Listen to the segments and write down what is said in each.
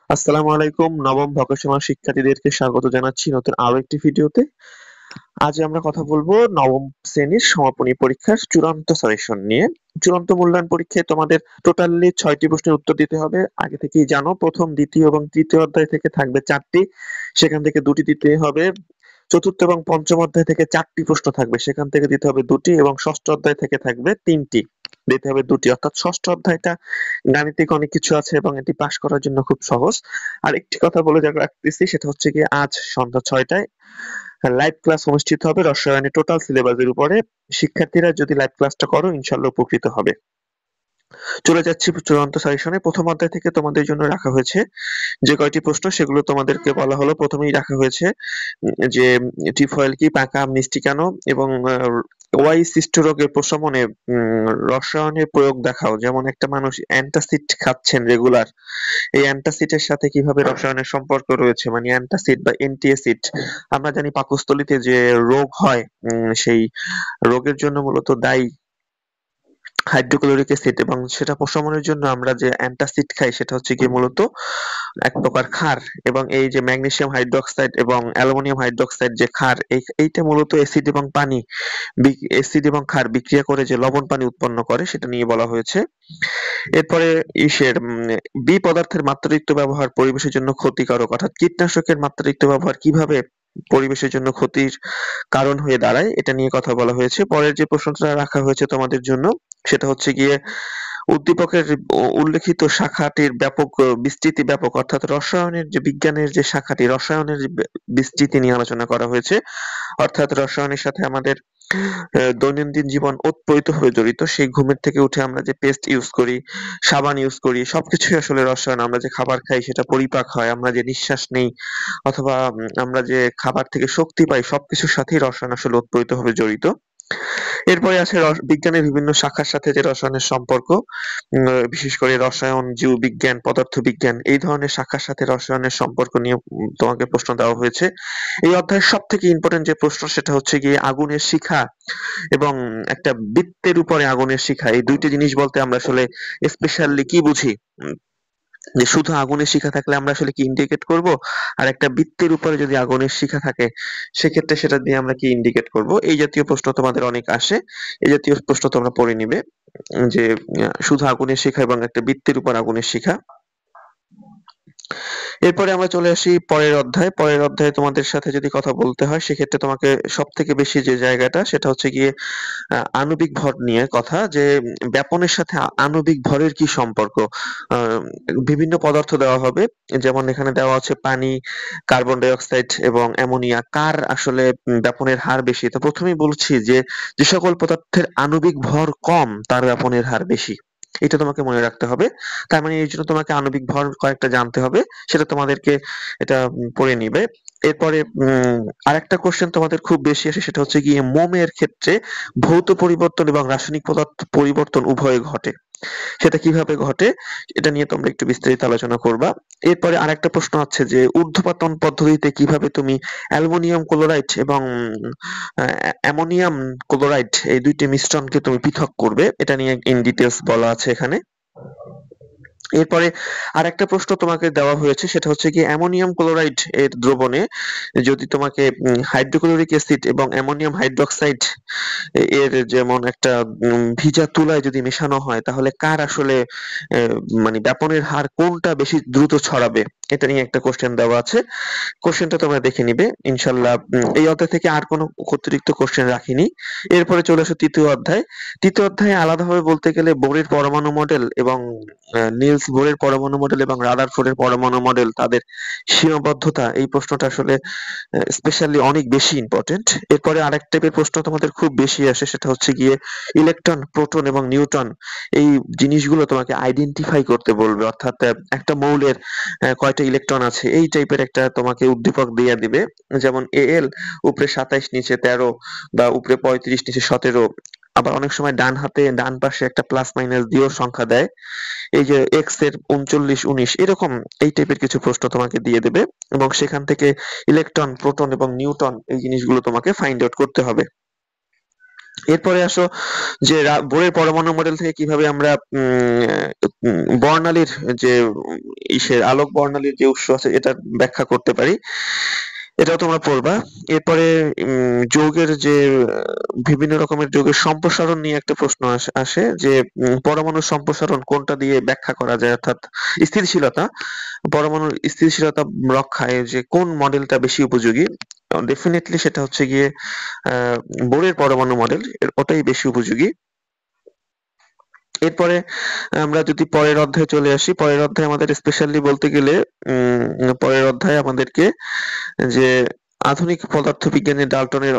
আসসালামু আলাইকুম। নবম ভকেশনাল শিক্ষার্থীদেরকে স্বাগত জানাচ্ছি নতুন আরো একটি ভিডিওতে। আজ আমরা কথা বলবো নবম শ্রেণীর সমাপনী পরীক্ষার চূড়ান্ত সাজেশন নিয়ে। চূড়ান্ত মূল্যায়ন পরীক্ষায় তোমাদের টোটালি ৬টি প্রশ্নের উত্তর দিতে হবে। আগে থেকেই জানো, প্রথম, দ্বিতীয় এবং তৃতীয় অধ্যায় থেকে থাকবে ৪টি, সেখান থেকে ২টি দিতে হবে। চতুর্থ এবং পঞ্চম অধ্যায় থেকে ৪টি প্রশ্ন থাকবে, সেখান থেকে দিতে হবে ২টি, এবং ষষ্ঠ অধ্যায় থেকে থাকবে ৩টি, দিতে হবে ২টি। অর্থাৎ ষষ্ঠ অধ্যায়টা গাণিতিক অনেক কিছু আছে এবং এটি পাস করার জন্য খুব সহজ। আর একটি কথা বলে রাখতেছি, সেটা হচ্ছে গিয়ে আজ সন্ধ্যা ৬টায় লাইভ ক্লাস অনুষ্ঠিত হবে রসায়নের টোটাল সিলেবাসের উপরে। শিক্ষার্থীরা যদি লাইভ ক্লাসটা করো, ইনশাল্লাহ উপকৃত হবে। চলে যাচ্ছি চূড়ান্ত সাজেশনে। প্রথম অধ্যায় থেকে তোমাদের জন্য রাখা হয়েছে যে কয়টি প্রশ্ন, সেগুলো তোমাদেরকে বলা হলো। প্রথমেই রাখা হয়েছে যে টিফয়েল কি, পাকা আম মিষ্টি কেন, এবং ওয়াই সৃষ্ট রোগের প্রশমনে রসায়নের প্রয়োগ দেখাও। যেমন একটা মানুষ অ্যান্টাসিড খাচ্ছেন রেগুলার, এই অ্যান্টাসিডের সাথে কিভাবে রসায়নের সম্পর্ক রয়েছে, মানে অ্যান্টাসিড বা অ্যান্টিএসিড। আমরা জানি পাকস্থলীতে যে রোগ হয়, সেই রোগের জন্য মূলত দায়ী হাইড্রোক্লোরিক অ্যাসিড, এবং সেটা প্রশমনের জন্য আমরা যে অ্যান্টাসিড খাই সেটা হচ্ছে গিয়ে মূলত এক প্রকার ক্ষার। এবং এই যে ম্যাগনেসিয়াম হাইড্রোক্সাইড এবং অ্যালুমিনিয়াম হাইড্রোক্সাইড যে ক্ষার, এইটা মূলত অ্যাসিড এবং পানি, অ্যাসিড এবং ক্ষার বিক্রিয়া করে যে লবণ পানি উৎপন্ন করে, সেটা নিয়ে বলা হয়েছে। এরপরে ইসের বি পদার্থের মাত্রাতিরিক্ত ব্যবহার পরিবেশের জন্য ক্ষতিকারক, অর্থাৎ কীটনাশকের মাত্রাতিরিক্ত ব্যবহার কিভাবে পরিবেশের জন্য ক্ষতির কারণ হয়ে দাঁড়ায়, এটা নিয়ে কথা বলা হয়েছে। পরের যে প্রশ্নটা রাখা হয়েছে তোমাদের জন্য, সেটা হচ্ছে গিয়ে উদ্দীপকের উল্লেখিত শাখাটির ব্যাপক বিস্তৃতি ব্যাপক, অর্থাৎ রসায়নের যে বিজ্ঞানের যে শাখাটি, রসায়নের যে বিস্তৃতি নিয়ে আলোচনা করা হয়েছে। অর্থাৎ রসায়নের সাথে আমাদের দৈনন্দিন জীবন ওতপ্রোতভাবে জড়িত। সেই ঘুমের থেকে উঠে আমরা যে পেস্ট ইউজ করি, সাবান ইউজ করি, সবকিছুই আসলে রসায়ন। আমরা যে খাবার খাই সেটা পরিপাক হয়, আমরা যে নিঃশ্বাস নেই, অথবা আমরা যে খাবার থেকে শক্তি পাই, সবকিছুর সাথেই রসায়ন আসলে ওতপ্রোতভাবে জড়িত। এরপরে আছে বিজ্ঞানের বিভিন্ন শাখার সাথে যে রসায়নের সম্পর্ক, বিশেষ করে রসায়ন, জীববিজ্ঞান, পদার্থবিজ্ঞান, এই ধরনের শাখার সাথে রসায়নের সম্পর্ক নিয়ে তোমাকে প্রশ্ন দেওয়া হয়েছে। এই অধ্যায়ের সবথেকে ইম্পর্টেন্ট যে প্রশ্ন, সেটা হচ্ছে গিয়ে আগুনের শিখা এবং একটা বৃত্তের উপরে আগুনের শিখা। এই দুইটি জিনিস বলতে আমরা আসলে স্পেশালি কি বুঝি? যে শুধু আগুনের শিখা থাকলে আমরা আসলে কি ইন্ডিকেট করব, আর একটা বৃত্তের উপরে যদি আগুনের শিখা থাকে, সেক্ষেত্রে সেটা দিয়ে আমরা কি ইন্ডিকেট করব? এই জাতীয় প্রশ্ন তোমাদের অনেক আসে। এই জাতীয় প্রশ্ন তোমরা পড়ে নিবে, যে শুধু আগুনের শিখা এবং একটা বৃত্তের উপর আগুনের শিখা। এরপরে আমরা চলে আসি পরের অধ্যায়। পরের অধ্যায়ে তোমাদের সাথে যদি কথা বলতে হয়, সেক্ষেত্রে তোমাকে সবথেকে বেশি যে জায়গাটা, সেটা হচ্ছে গিয়ে আণবিক ভর নিয়ে কথা, যে ব্যাপনের সাথে আণবিক ভরের কি সম্পর্ক। আহ, বিভিন্ন পদার্থ দেওয়া হবে, যেমন এখানে দেওয়া আছে পানি, কার্বন ডাই অক্সাইড এবং অ্যামোনিয়া। কার আসলে ব্যাপনের হার বেশি? তো প্রথমেই বলছি যে যে সকল পদার্থের আণবিক ভর কম, তার ব্যাপনের হার বেশি। এটা তোমাকে মনে রাখতে হবে। তার মানে এই জন্য তোমাকে আণবিক ভর কয়েকটা জানতে হবে, সেটা তোমাদেরকে এটা পড়ে নিবে। এরপরে আরেকটা কোশ্চেন তোমাদের খুব বেশি আসে, সেটা হচ্ছে গিয়ে মোমের ক্ষেত্রে ভৌত পরিবর্তন এবং রাসায়নিক পদার্থ পরিবর্তন উভয় ঘটে, সেটা কিভাবে ঘটে, এটা নিয়ে তোমরা একটু বিস্তারিত আলোচনা করবা। এরপরে আরেকটা প্রশ্ন আছে যে ঊর্ধ্বপাতন পদ্ধতিতে কিভাবে তুমি অ্যালুমিনিয়াম ক্লোরাইড এবং অ্যামোনিয়াম ক্লোরাইড, এই দুইটি মিশ্রণকে তুমি পৃথক করবে, এটা নিয়ে ইন ডিটেলস বলা আছে এখানে। এরপরে আরেকটা প্রশ্ন তোমাকে দেওয়া হয়েছে, সেটা হচ্ছে কি অ্যামোনিয়াম ক্লোরাইড এর দ্রবণে যদি তোমাকে হাইড্রোক্লোরিক অ্যাসিড এবং অ্যামোনিয়াম হাইড্রোক্সাইড এর যেমন একটা ভিজা তুলায় যদি মেশানো হয়, তাহলে কার আসলে আহ, মানে ব্যাপনের হার কোনটা বেশি দ্রুত ছড়াবে, এটা নিয়ে একটা কোশ্চেন দেওয়া আছে। কোশ্চেনটা তোমরা দেখে নিবে ইনশাল্লাহ। এই অধ্যায় থেকে আর কোনো অতিরিক্ত কোশ্চেন রাখিনি। এরপরে চলে আসো তৃতীয় অধ্যায়। তৃতীয় অধ্যায়ে আলাদাভাবে বলতে গেলে বোরের পরমাণু মডেল এবং নিলস বোরের পরমাণু মডেল এবং রাদারফোর্ডের পরমাণু মডেল, তাদের সীমাবদ্ধতা, এই প্রশ্নটা আসলে স্পেশালি অনেক বেশি ইম্পর্টেন্ট। এরপরে আরেক টাইপের প্রশ্ন তোমাদের খুব বেশি আসে, সেটা হচ্ছে গিয়ে ইলেকট্রন, প্রোটন এবং নিউট্রন, এই জিনিসগুলো তোমাকে আইডেন্টিফাই করতে বলবে। অর্থাৎ একটা মৌলের কয়টা ইলেকট্রন আছে, এই টাইপের একটা তোমাকে উদ্দীপক দিয়ে দিবে। যেমন এল উপরে 27 নিচে 13, বা উপরে 35 নিচে 17। আবার অনেক সময় ডান হাতে ডান পাশে একটা প্লাস মাইনাস দিয়েও সংখ্যা দেয়, এই যে এক্স এর 39 19, এরকম এই টাইপের কিছু প্রশ্ন তোমাকে দিয়ে দেবে, এবং সেখান থেকে ইলেকট্রন, প্রোটন এবং নিউট্রন, এই জিনিসগুলো তোমাকে ফাইন্ড আউট করতে হবে। এরপরে আসো যে বোরের পরমাণু মডেল থেকে কিভাবে আমরা বর্ণালীর যে ইসের আলোক বর্ণালীর যে উৎস আছে এটা ব্যাখ্যা করতে পারি, এটাও তোমরা পড়বা। এরপরে যৌগের যে বিভিন্ন রকমের যৌগের সম্প্রসারণ নিয়ে একটা প্রশ্ন আসে যে পরমাণুর সম্প্রসারণ কোনটা দিয়ে ব্যাখ্যা করা যায়, অর্থাৎ স্থিতিশীলতা, পরমাণুর স্থিতিশীলতা রক্ষায় যে কোন মডেলটা বেশি উপযোগী। ডেফিনেটলি সেটা হচ্ছে গিয়ে বোরের পরমাণু মডেল, ওটাই বেশি উপযোগী। এরপরে আমরা যদি পরের অধ্যায়ে চলে আসি, পরের অধ্যায়ে আমাদের স্পেশালি বলতে গেলে পরের অধ্যায়ে আমাদেরকে যে আধুনিক পদার্থবিজ্ঞানী ডাল্টনের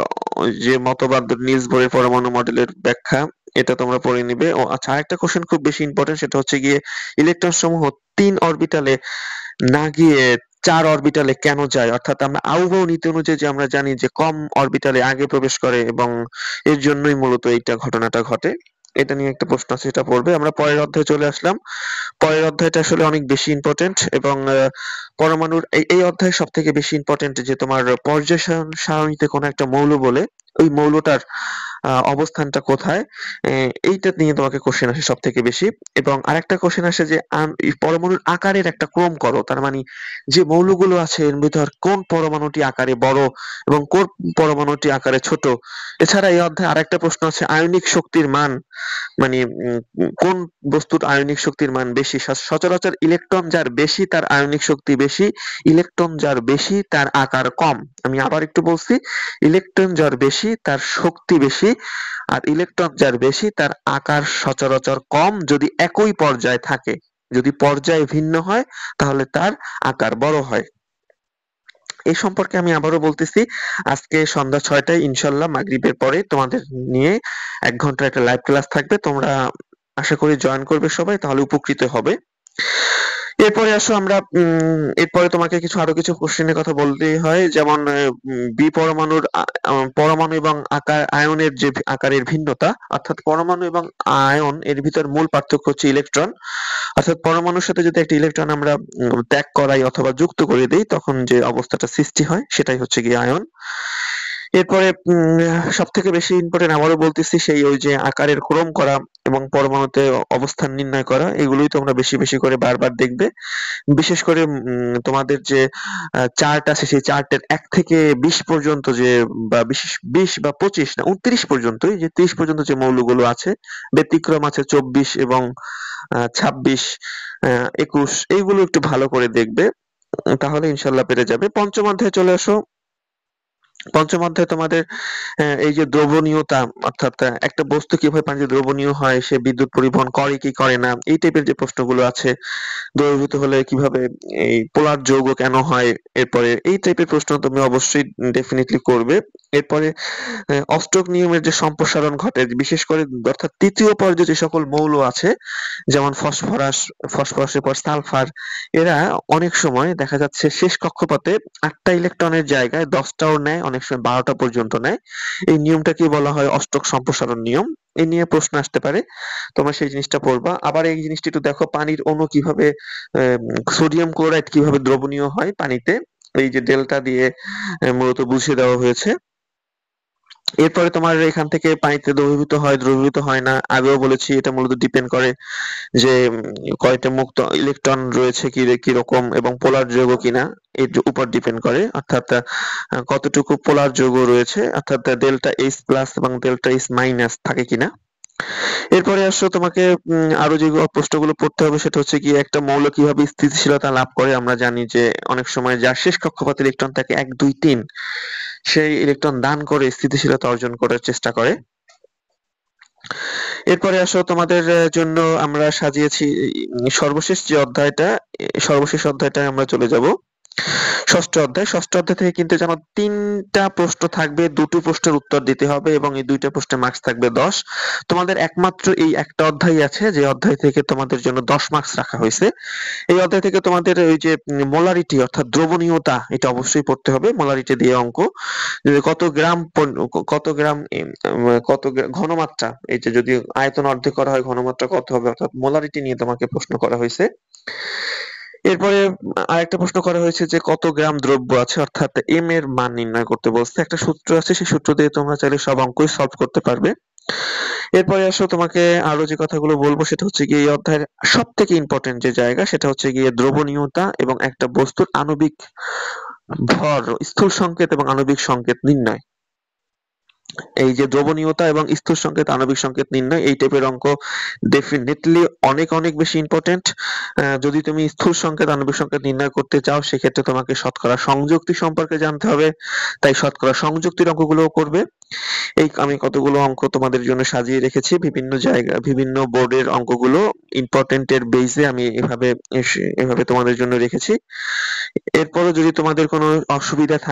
যে মতবাদ নিলস বোরের পরমাণু মডেলের ব্যাখ্যা, এটা তোমরা পড়ে নিবে। ও আচ্ছা, আরেকটা কোশ্চেন খুব বেশি ইম্পর্টেন্ট, সেটা হচ্ছে গিয়ে ইলেকট্রন সমূহ 3 অরবিটালে না গিয়ে 4 অরবিটালে কেন যায়, অর্থাৎ আমরা আউবাউ নীতি অনুযায়ী যে আমরা জানি যে কম অরবিটালে আগে প্রবেশ করে এবং এর জন্যই মূলত এইটা ঘটনাটা ঘটে। এটা নিয়ে একটা প্রশ্ন আছে, সেটা পড়বে। আমরা পরের অধ্যায়ে চলে আসলাম। পরের অধ্যায়টা আসলে অনেক বেশি ইম্পর্টেন্ট এবং পরমাণুর এই অধ্যায়ে সব থেকে বেশি ইম্পর্টেন্ট যে তোমার পর্যায় সারণীতে কোনো একটা মৌল বলে ওই মৌলটার অবস্থানটা কোথায়, এইটা নিয়ে তোমাকে কোশ্চেন আসে সব থেকে বেশি। এবং আরেকটা কোশ্চেন আসে যে এই পরমাণুর আকারের একটা ক্রম করো, তার মানে যে মৌলগুলো আছে এর ভিতর কোন পরমাণুটি আকারে বড় এবং কোন পরমাণুটি আকারে ছোট। এছাড়া এই অধ্যায়ে আরেকটা প্রশ্ন আছে আয়নিক শক্তির মান, মানে কোন বস্তুর আয়নিক শক্তির মান বেশি। সচরাচর ইলেকট্রন যার বেশি তার আয়নিক শক্তি বেশি, ইলেকট্রন যার বেশি তার আকার কম। আমি আবার একটু বলছি, ইলেকট্রন যার বেশি তার শক্তি বেশি, আর ইলেকট্রন যার বেশি তার আকার সচরাচর কম যদি একই পর্যায়ে থাকে। যদি পর্যায় ভিন্ন হয় তাহলে তার আকার বড় হয়। এই সম্পর্কে আমি আবারও বলতেছি, আজকে সন্ধ্যা 6টায় ইনশাল্লাহ মাগরিবের পরে তোমাদের নিয়ে 1 ঘন্টার একটা লাইভ ক্লাস থাকবে। তোমরা আশা করি জয়েন করবে সবাই, তাহলে উপকৃত হবে। এরপরে আসো আমরা এরপরে তোমাকে আরো কিছু কোশ্চেনের কথা বলতেই হয়, যেমন বি পরমাণুর পরমাণু এবং আয়নের যে আকারের ভিন্নতা, অর্থাৎ পরমাণু এবং আয়ন এর ভিতর মূল পার্থক্য হচ্ছে ইলেকট্রন। অর্থাৎ পরমাণুর সাথে যদি একটা ইলেকট্রন আমরা ত্যাগ করাই অথবা যুক্ত করে দেই তখন যে অবস্থাটা সৃষ্টি হয় সেটাই হচ্ছে গিয়ে আয়ন। এরপরে সবথেকে বেশি ইম্পর্টেন্ট আবারও বলতেছি, সেই ওই যে আকারের ক্রম করা এবং পরমাণুতে অবস্থান নির্ণয় করা, এগুলোই তোমরা বেশি বেশি করে বারবার দেখবে। বিশেষ করে তোমাদের যে চার্ট আছে সেই চার্টের 1 থেকে 20 পর্যন্ত যে বা 20 বা 25 না 29 পর্যন্ত, যে 30 পর্যন্ত যে মৌলগুলো আছে, ব্যতিক্রম আছে 24 এবং 26, 21, এইগুলো একটু ভালো করে দেখবে, তাহলে ইনশাল্লাহ পেরে যাবে। পঞ্চম অধ্যায়ে চলে আসো। পঞ্চম অধ্যায়ে তোমাদের এই যে দ্রবণীয়তা, অর্থাৎ একটা বস্তু কিভাবে পানিতে দ্রবণীয় হয়, সে বিদ্যুৎ পরিবহন করে কি করে না, এই টাইপের যে প্রশ্নগুলো আছে, দ্রবীভূত হলে কিভাবে, এই পোলার যৌগ কেন হয়, এরপরে এই টাইপের প্রশ্ন তুমি অবশ্যই ডেফিনেটলি করবে। এরপরে অষ্টক নিয়মের যে সম্প্রসারণ ঘটে, বিশেষ করে অর্থাৎ তৃতীয় পর্যায়ে যে সকল মৌল আছে, যেমন ফসফরাসের পর সালফার, এরা অনেক সময় দেখা যাচ্ছে শেষ কক্ষপথে 8টা ইলেকট্রনের জায়গায় 10টাও নেয়, অনেক সময় 12টা পর্যন্ত নেয়। এই নিয়মটাকে বলা হয় অষ্টক সম্প্রসারণ নিয়ম। এই নিয়ে প্রশ্ন আসতে পারে, তোমরা সেই জিনিসটা পড়বা। আবার এই জিনিসটা একটু দেখো, পানির অণু কিভাবে সোডিয়াম ক্লোরাইড কিভাবে দ্রবণীয় হয় পানিতে, এই যে ডেল্টা দিয়ে মূলত বুঝিয়ে দেওয়া হয়েছে। এরপরে তোমার এখান থেকে পানিতে দ্রবীভূত হয় না, আগেও বলেছি এটা মূলত ডিপেন্ড করে যে কয়টা মুক্ত ইলেকট্রন রয়েছে কিরকম এবং পোলার যৌগ কিনা, এর উপর ডিপেন্ড করে, অর্থাৎ কতটুকু পোলার যৌগ রয়েছে, অর্থাৎ ডেল্টা এইচ প্লাস এবং ডেল্টা এইচ মাইনাস থাকে কিনা। এরপরে আসো তোমাকে আরো যে প্রশ্নগুলো পড়তে হবে সেটা হচ্ছে কি, একটা মৌল কিভাবে স্থিতিশীলতা লাভ করে। আমরা জানি যে অনেক সময় যার শেষ কক্ষপথে ইলেকট্রন থাকে 1 2 3, সেই ইলেকট্রন দান করে স্থিতিশীলতা অর্জন করার চেষ্টা করে। এরপরে আসো তোমাদের জন্য আমরা সাজিয়েছি সর্বশেষ যে অধ্যায়টা, সর্বশেষ অধ্যায়টায় আমরা চলে যাব। ষষ্ঠ অধ্যায়। ষষ্ঠ অধ্যায় থেকে কিন্তু জানো 3টা প্রশ্ন থাকবে, 2টো প্রশ্নের উত্তর দিতে হবে এবং এই 2টা প্রশ্নের মার্কস থাকবে 10। তোমাদের একমাত্র এই একটা অধ্যায় আছে যে অধ্যায় থেকে তোমাদের জন্য 10 মার্কস রাখা হয়েছে। এই অধ্যায় থেকে তোমাদের ওই যে মোলারিটি অর্থাৎ দ্রবণীয়তা, এটা অবশ্যই পড়তে হবে। মোলারিটি দিয়ে অঙ্ক, যে কত গ্রাম ঘনমাত্রা, এই যে যদি আয়তন অর্ধেক করা হয় ঘনমাত্রা কত হবে, অর্থাৎ মোলারিটি নিয়ে তোমাকে প্রশ্ন করা হয়েছে। এরপরে আরেকটা প্রশ্ন করা হয়েছে যে কত গ্রাম দ্রব্য আছে, অর্থাৎ এম এর মান নির্ণয় করতে বলছে। একটা সূত্র আছে, সেই সূত্র দিয়ে তোমরা চাইলে সব অঙ্কই সলভ করতে পারবে। এরপরে আসো, তোমাকে আরো যে কথাগুলো বলবো সেটা হচ্ছে গিয়ে এই অধ্যায়ের সব থেকে ইম্পর্টেন্ট যে জায়গা সেটা হচ্ছে গিয়ে দ্রবণীয়তা এবং একটা বস্তুর আণবিক ভর, স্থূল সংকেত এবং আণবিক সংকেত নির্ণয়। এই যে দ্রবণীয়তা এবং স্থূল সংকেত, আণবিক সংকেত নির্ণয়, এই টাইপের অঙ্ক ডেফিনেটলি অনেক অনেক বেশি ইম্পর্টেন্ট। যদি তুমি স্থূল সংকেত, আণবিক সংকেত নির্ণয় করতে চাও, সেক্ষেত্রে তোমাকে শতকরা সংযুক্তি সম্পর্কে জানতে হবে, তাই শতকরা সংযুক্তির অঙ্কগুলোও করবে। এই আমি কতগুলো অঙ্ক তোমাদের জন্য সাজিয়ে রেখেছি, বিভিন্ন জায়গা, বিভিন্ন বোর্ডের অঙ্কগুলো ইম্পর্টেন্ট এর বেসে আমি এভাবে তোমাদের জন্য রেখেছি। এরপরও যদি তোমাদের কোনো অসুবিধা থাকে